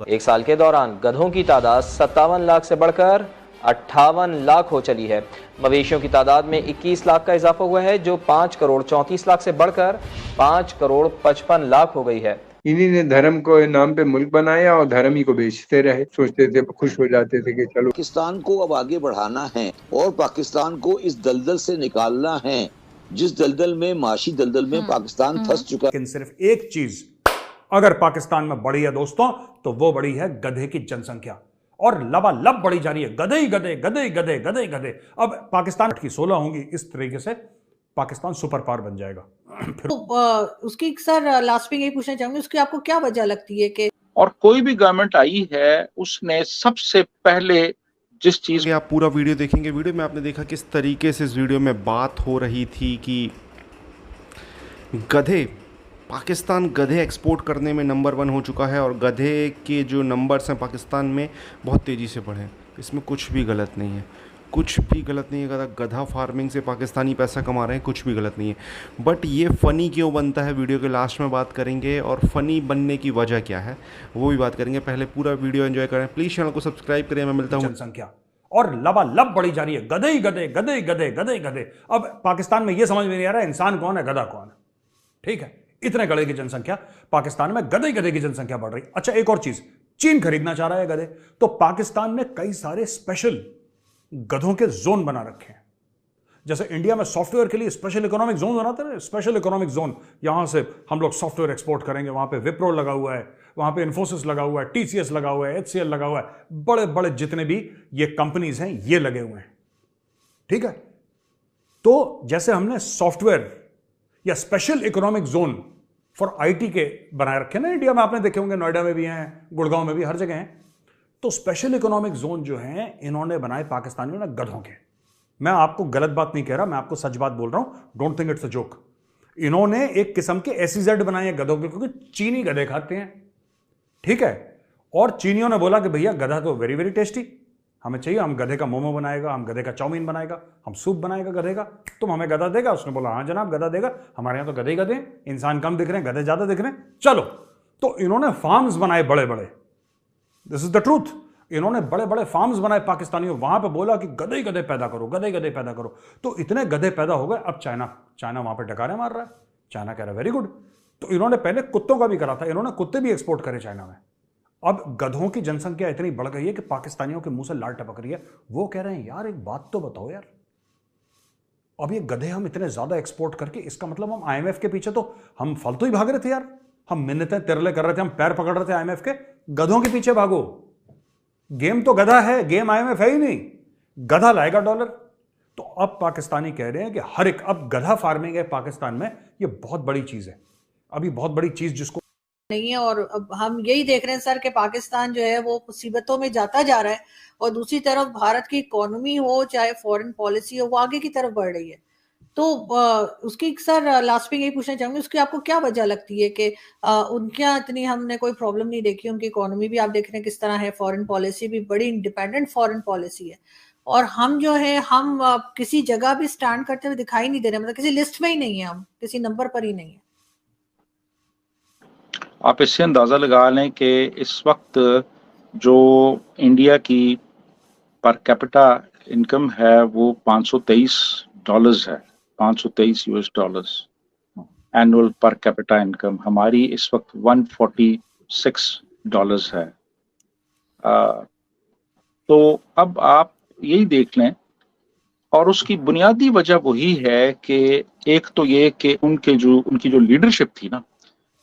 एक साल के दौरान गधों की तादाद 57 लाख से बढ़कर 58 लाख हो चली है। मवेशियों की तादाद में 21 लाख का इजाफा हुआ है, जो 5 करोड़ 34 लाख से बढ़कर 5 करोड़ 55 लाख हो गई है। इन्हीं ने धर्म को नाम पे मुल्क बनाया और धर्म ही को बेचते रहे। सोचते थे, खुश हो जाते थे कि चलो पाकिस्तान को अब आगे बढ़ाना है और पाकिस्तान को इस दलदल से निकालना है, जिस दलदल में, माशी दलदल में पाकिस्तान फंस चुका है। लेकिन सिर्फ एक चीज अगर पाकिस्तान में बढ़ी है दोस्तों, तो वो बढ़ी है गधे की जनसंख्या, और लबालब बढ़ी जा रही है। गधे ही गधे, गधे ही गधे, गधे ही गधे। अब पाकिस्तान की 16 होंगी, इस तरीके से पाकिस्तान सुपर पावर बन जाएगा। फिर उसकी सर लास्ट में यही पूछना चाहूंगी, उसकी आपको क्या वजह लगती है कि और कोई भी गवर्नमेंट आई है उसने सबसे पहले जिस चीज, आप पूरा वीडियो देखेंगे, वीडियो में आपने देखा किस तरीके से इस वीडियो में बात हो रही थी कि गधे, पाकिस्तान गधे एक्सपोर्ट करने में नंबर 1 हो चुका है और गधे के जो नंबर्स हैं पाकिस्तान में बहुत तेज़ी से बढ़े। इसमें कुछ भी गलत नहीं है, कुछ भी गलत नहीं है। गधा फार्मिंग से पाकिस्तानी पैसा कमा रहे हैं, कुछ भी गलत नहीं है। बट ये फ़नी क्यों बनता है, वीडियो के लास्ट में बात करेंगे, और फ़नी बनने की वजह क्या है वो भी बात करेंगे। पहले पूरा वीडियो एंजॉय करें, प्लीज़ चैनल को सब्सक्राइब करें। मैं मिलता हूँ। जनसंख्या और लबालब बढ़ी जा रही है। गधे ही गधे, गधे ही गधे, गधे ही गधे। अब पाकिस्तान में यह समझ में नहीं आ रहा है इंसान कौन है, गधा कौन है। ठीक है, इतने गधे की जनसंख्या पाकिस्तान में, गधे गधे की जनसंख्या बढ़ रही। अच्छा, एक और चीज, चीन खरीदना चाह रहा है गधे, तो पाकिस्तान ने कई सारे स्पेशल गधों के जोन बना रखे हैं। जैसे इंडिया में सॉफ्टवेयर के लिए स्पेशल इकोनॉमिक जोन बनाते हैं, स्पेशल इकोनॉमिक जोन, यहां से हम लोग सॉफ्टवेयर एक्सपोर्ट करेंगे, वहां पे विप्रो लगा हुआ है, वहां पे इन्फोसिस लगा हुआ है, टीसीएस लगा हुआ है, एचसीएल लगा हुआ है, बड़े बड़े जितने भी ये कंपनीज हैं ये लगे हुए हैं। ठीक है, तो जैसे हमने सॉफ्टवेयर या special economic zone for IT के बनाए रखे ना इंडिया में, आपने देखे होंगे, नोएडा में भी हैं, गुड़गांव में भी, हर जगह हैं। तो स्पेशल इकोनॉमिक जोन जो है इन्होंने बनाए पाकिस्तानियों ने गधों के। मैं आपको गलत बात नहीं कह रहा, मैं आपको सच बात बोल रहा हूं, don't think it's a joke. इन्होंने एक किस्म के एसीजेड बनाए हैं गधों के, क्योंकि चीनी गधे खाते हैं। ठीक है, और चीनियों ने बोला कि भैया गधा तो वेरी वेरी टेस्टी, हमें चाहिए, हम गधे का मोमो बनाएगा, हम गधे का चाउमीन बनाएगा, हम सूप बनाएगा गधे का, तुम हमें गधा देगा। उसने बोला हाँ जनाब गधा देगा, हमारे यहाँ तो गधे ही गधे हैं, इंसान कम दिख रहे हैं, गधे ज्यादा दिख रहे हैं, चलो। तो इन्होंने फार्म्स बनाए बड़े बड़े, दिस इज द ट्रूथ। इन्होंने बड़े बड़े फार्म्स बनाए पाकिस्तानियों, वहां पे बोला कि गधे ही गधे पैदा करो, गधे ही गधे पैदा करो। तो इतने गधे पैदा हो गए। अब चाइना वहां पे डकारे मार रहा है, चाइना कह रहा है वेरी गुड। तो इन्होंने पहले कुत्तों का भी करा था, इन्होंने कुत्ते भी एक्सपोर्ट करे चाइना में। अब गधों की जनसंख्या इतनी बढ़ गई है कि पाकिस्तानियों के मुंह से लाल टपक रही है। वो कह रहे हैं यार एक बात तो बताओ यार, अब ये गधे हम इतने ज्यादा एक्सपोर्ट करके, इसका मतलब हम आईएमएफ के पीछे तो हम फालतू ही भाग रहे थे यार, हम मिन्नतें तिरले कर रहे थे, हम पैर पकड़ रहे थे आईएमएफ के। गधों के पीछे भागो, गेम तो गधा है, गेम आईएमएफ है ही नहीं, गधा लाएगा डॉलर। तो अब पाकिस्तानी कह रहे हैं कि हर एक, अब गधा फार्मिंग है पाकिस्तान में, ये बहुत बड़ी चीज है, अभी बहुत बड़ी चीज जिसको नहीं है। और अब हम यही देख रहे हैं सर कि पाकिस्तान जो है वो मुसीबतों में जाता जा रहा है, और दूसरी तरफ भारत की इकोनॉमी हो चाहे फॉरेन पॉलिसी हो, वो आगे की तरफ बढ़ रही है। तो उसकी सर लास्ट में यही पूछना चाहूंगी, उसकी आपको क्या वजह लगती है कि उनके यहाँ इतनी हमने कोई प्रॉब्लम नहीं देखी, उनकी इकोनॉमी भी आप देख रहे हैं किस तरह है, फॉरेन पॉलिसी भी बड़ी इंडिपेंडेंट फॉरेन पॉलिसी है, और हम जो है हम किसी जगह भी स्टैंड करते हुए दिखाई नहीं दे रहे, मतलब किसी लिस्ट में ही नहीं है, हम किसी नंबर पर ही नहीं है। आप इससे अंदाजा लगा लें कि इस वक्त जो इंडिया की पर कैपिटा इनकम है वो $523 है, $523 एनुअल पर कैपिटा इनकम। हमारी इस वक्त $146 है। तो अब आप यही देख लें, और उसकी बुनियादी वजह वही है कि एक तो ये कि उनकी जो लीडरशिप थी ना,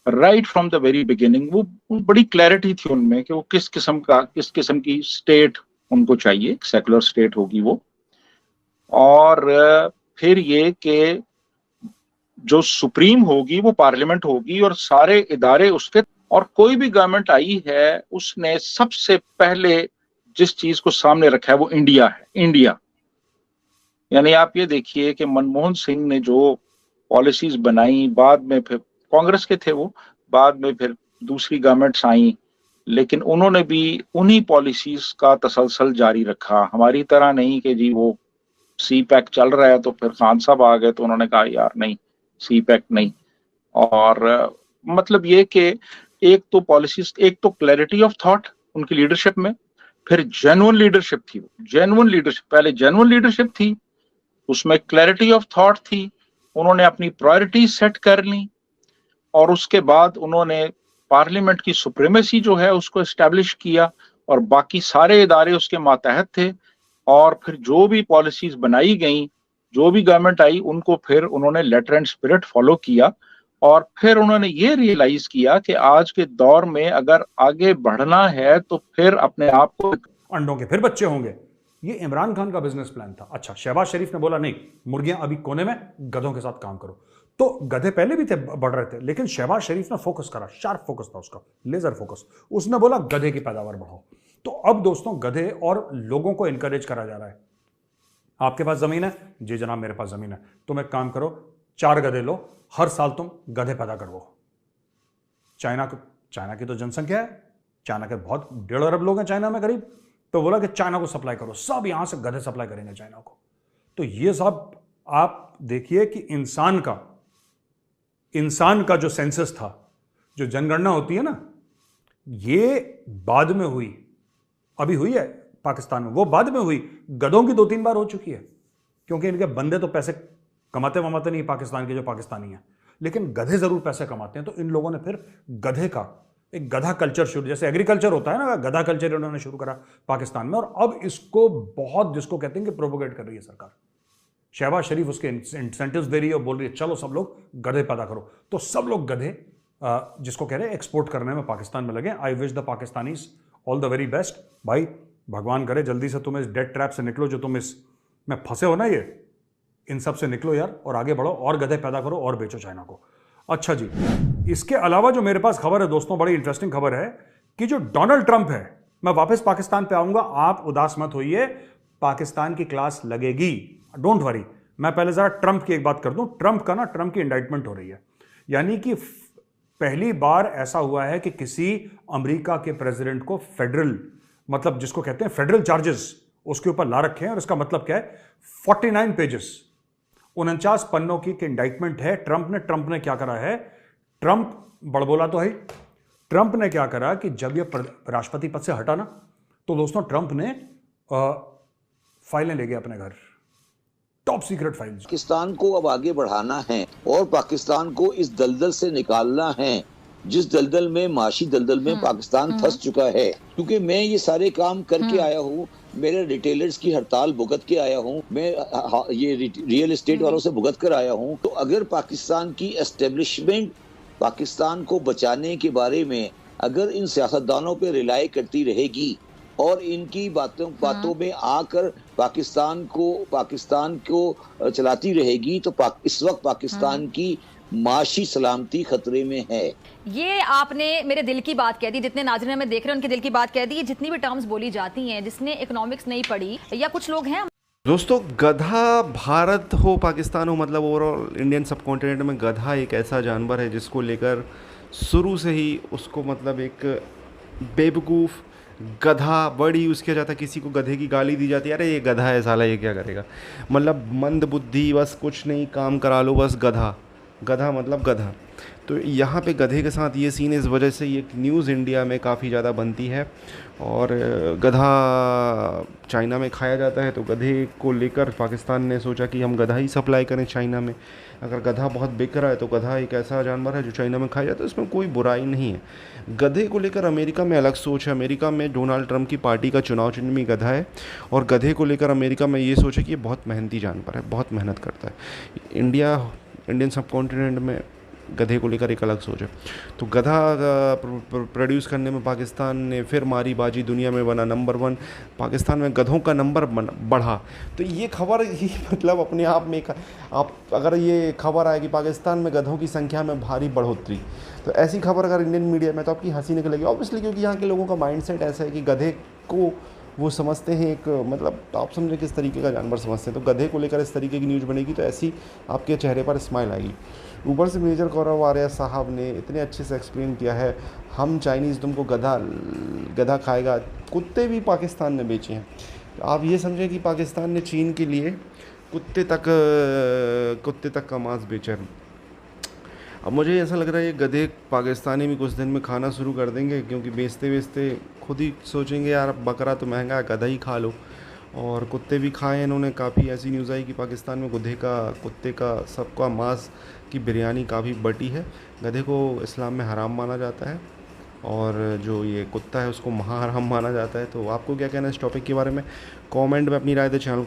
right from the very beginning, वो बड़ी क्लैरिटी थी उनमें कि वो किस किस्म की स्टेट उनको चाहिए, सेकुलर स्टेट होगी वो। और फिर ये कि जो सुप्रीम होगी वो पार्लियामेंट होगी और सारे इदारे उसके, और कोई भी गवर्नमेंट आई है उसने सबसे पहले जिस चीज को सामने रखा है वो इंडिया है, इंडिया। यानी आप ये देखिए कि मनमोहन सिंह ने जो पॉलिसीज बनाई, बाद में फिर कांग्रेस के थे वो, बाद में फिर दूसरी गवर्नमेंट्स आई, लेकिन उन्होंने भी उन्हीं पॉलिसीज का तसलसल जारी रखा। हमारी तरह नहीं कि जी वो सी पैक चल रहा है तो फिर खान साहब आ गए तो उन्होंने कहा यार नहीं सी पैक नहीं। और मतलब ये कि एक तो पॉलिसीज, एक तो क्लैरिटी ऑफ थॉट उनकी लीडरशिप में, फिर जेन्युइन लीडरशिप थी। जेन्युइन लीडरशिप, पहले जेन्युइन लीडरशिप थी, उसमें क्लैरिटी ऑफ थॉट थी, उन्होंने अपनी प्रायोरिटी सेट कर ली, और उसके बाद उन्होंने पार्लियामेंट की सुप्रीमेसी जो है उसको एस्टेब्लिश किया, और बाकी सारे इदारे उसके मातहत थे। और फिर जो भी पॉलिसीज बनाई गई, जो भी गवर्नमेंट आई, उनको फिर उन्होंने लेटर एंड स्पिरिट फॉलो किया, और फिर उन्होंने ये रियलाइज किया कि आज के दौर में अगर आगे बढ़ना है तो फिर अपने आप को अंडों के फिर बच्चे होंगे। ये इमरान खान का बिजनेस प्लान था। अच्छा, शहबाज शरीफ ने बोला नहीं, मुर्गियां अभी कोने में, गधों के साथ काम करो। तो गधे पहले भी थे, बढ़ रहे थे, लेकिन शहबाज शरीफ ने फोकस करा, शार्प फोकस था उसका, लेजर फोकस। उसने बोला गधे की पैदावार बढ़ाओ। तो अब दोस्तों गधे और लोगों को इंकरेज करा जा रहा है। आपके पास जमीन है? जी जनाब मेरे पास जमीन है। तुम एक काम करो, 4 गधे लो, हर साल तुम गधे पैदा करो। चाइना की तो जनसंख्या है, चाइना के बहुत 1.5 अरब लोग हैं चाइना में करीब। तो बोला कि चाइना को सप्लाई करो, सब यहां से गधे सप्लाई करेंगे चाइना को। तो ये सब आप देखिए कि इंसान का जो सेंसस था, जो जनगणना होती है ना, ये बाद में हुई, अभी हुई है पाकिस्तान में, वो बाद में हुई। गधों की 2-3 बार हो चुकी है, क्योंकि इनके बंदे तो पैसे कमाते वमाते नहीं पाकिस्तान के जो पाकिस्तानी हैं, लेकिन गधे जरूर पैसे कमाते हैं। तो इन लोगों ने फिर गधे का एक गधा कल्चर शुरू, जैसे एग्रीकल्चर होता है ना, गधा कल्चर इन्होंने शुरू करा पाकिस्तान में। और अब इसको बहुत, जिसको कहते हैं कि प्रोपोगेट कर रही है सरकार। शहबाज शरीफ उसके इंसेंटिव्स दे रही है और बोल रही है चलो सब लोग गधे पैदा करो। तो सब लोग गधे, जिसको कह रहे हैं एक्सपोर्ट करने में पाकिस्तान में लगे। I wish the Pakistanis all the very best. भाई भगवान करे जल्दी से तुम इस डेट ट्रैप से निकलो, जो तुम इसमें फंसे हो ना, ये इन सब से निकलो यार, और आगे बढ़ो और गधे पैदा करो और बेचो चाइना को। अच्छा जी, इसके अलावा जो मेरे पास खबर है दोस्तों, बड़ी इंटरेस्टिंग खबर है कि जो डोनाल्ड ट्रंप है, मैं वापस पाकिस्तान पे आऊंगा, आप उदास मत होइए, पाकिस्तान की क्लास लगेगी, डोंट वरी। मैं पहले जरा ट्रंप की एक बात कर दूं। ट्रंप की इंडाइटमेंट हो रही है, यानी कि पहली बार ऐसा हुआ है कि किसी अमेरिका के प्रेसिडेंट को फेडरल, मतलब जिसको कहते हैं फेडरल चार्जेस, उसके ऊपर ला रखे हैं। और इसका मतलब क्या है, 49 पेजेस, 49 पन्नों की इंडाइटमेंट है। ट्रंप ने क्या करा है, ट्रंप बड़बोला तो है। ट्रंप ने क्या करा कि जब ये राष्ट्रपति पद से हटा ना, तो दोस्तों ट्रंप ने फाइलें ले गए अपने घर, टॉप सीक्रेट फाइल्स। पाकिस्तान को अब आगे बढ़ाना है और पाकिस्तान को इस दलदल से निकालना है, जिस दलदल में, माशी दलदल में पाकिस्तान फंस चुका है। क्योंकि मैं ये सारे काम करके आया हूँ, मेरे रिटेलर्स की हड़ताल भुगत के आया हूँ, मैं ये रियल एस्टेट वालों से भुगत कर आया हूँ। तो अगर पाकिस्तान की एस्टेब्लिशमेंट पाकिस्तान को बचाने के बारे में अगर इन सियासतदानों पे रिलाई करती रहेगी और इनकी बातों में आकर पाकिस्तान को चलाती रहेगी, तो इस वक्त पाकिस्तान की माशी सलामती खतरे में है। ये आपने मेरे दिल की बात कह दी, जितने नाज़रीन हमें देख रहे हैं उनके दिल की बात कह दी। जितनी भी टर्म्स बोली जाती हैं, जिसने इकोनॉमिक्स नहीं पढ़ी, या कुछ लोग हैं दोस्तों, गधा भारत हो पाकिस्तान हो, मतलब ओवरऑल इंडियन सब कॉन्टिनेंट में गधा एक ऐसा जानवर है जिसको लेकर शुरू से ही उसको मतलब एक बेवकूफ़ गधा बड़ी यूज़ किया जाता है। किसी को गधे की गाली दी जाती है, अरे ये गधा है साला, ये क्या करेगा, मतलब मंद बुद्धि, बस कुछ नहीं काम करा लो, बस गधा मतलब गधा। तो यहाँ पे गधे के साथ ये सीन इस वजह से ये न्यूज़ इंडिया में काफ़ी ज़्यादा बनती है। और गधा चाइना में खाया जाता है, तो गधे को लेकर पाकिस्तान ने सोचा कि हम गधा ही सप्लाई करें चाइना में। अगर गधा बहुत बिक रहा है तो गधा एक ऐसा जानवर है जो चाइना में खाया जाता है, इसमें कोई बुराई नहीं है। गधे को लेकर अमेरिका में अलग सोच है। अमेरिका में डोनाल्ड ट्रंप की पार्टी का चुनाव चिन्ह भी गधा है, और गधे को लेकर अमेरिका में ये सोच है कि ये बहुत मेहनती जानवर है, बहुत मेहनत करता है। इंडियन सब कॉन्टिनेंट में गधे को लेकर एक अलग सोच है। तो गधा प्रोड्यूस करने में पाकिस्तान ने फिर मारी बाजी, दुनिया में बना नंबर 1। पाकिस्तान में गधों का नंबर बढ़ा। तो ये खबर ही मतलब अपने आप में आप अगर ये खबर आए कि पाकिस्तान में गधों की संख्या में भारी बढ़ोतरी, तो ऐसी खबर अगर इंडियन मीडिया में, तो आपकी हंसी निकलेगी ऑब्वियसली, क्योंकि यहाँ के लोगों का माइंडसेट ऐसा है कि गधे को वो समझते हैं एक, मतलब आप समझे किस तरीके का जानवर समझते हैं। तो गधे को लेकर इस तरीके की न्यूज़ बनेगी तो ऐसी आपके चेहरे पर स्माइल आएगी। ऊपर से मेजर गौरव आर्या साहब ने इतने अच्छे से एक्सप्लेन किया है, हम चाइनीज़ तुमको गधा खाएगा। कुत्ते भी पाकिस्तान ने बेचे हैं। आप ये समझें कि पाकिस्तान ने चीन के लिए कुत्ते तक का मांस बेचा है। अब मुझे ऐसा लग रहा है ये गधे पाकिस्तानी भी कुछ दिन में खाना शुरू कर देंगे, क्योंकि बेचते बेचते खुद ही सोचेंगे यार बकरा तो महंगा है, गधा ही खा लो। और कुत्ते भी खाए इन्होंने। काफ़ी ऐसी न्यूज़ आई कि पाकिस्तान में गधे का, कुत्ते का, सबका मांस की बिरयानी काफ़ी बटी है। गधे को इस्लाम में हराम माना जाता है और जो ये कुत्ता है उसको महाहराम माना जाता है। तो आपको क्या कहना है इस टॉपिक के बारे में? कमेंट में अपनी राय दें, चैनल को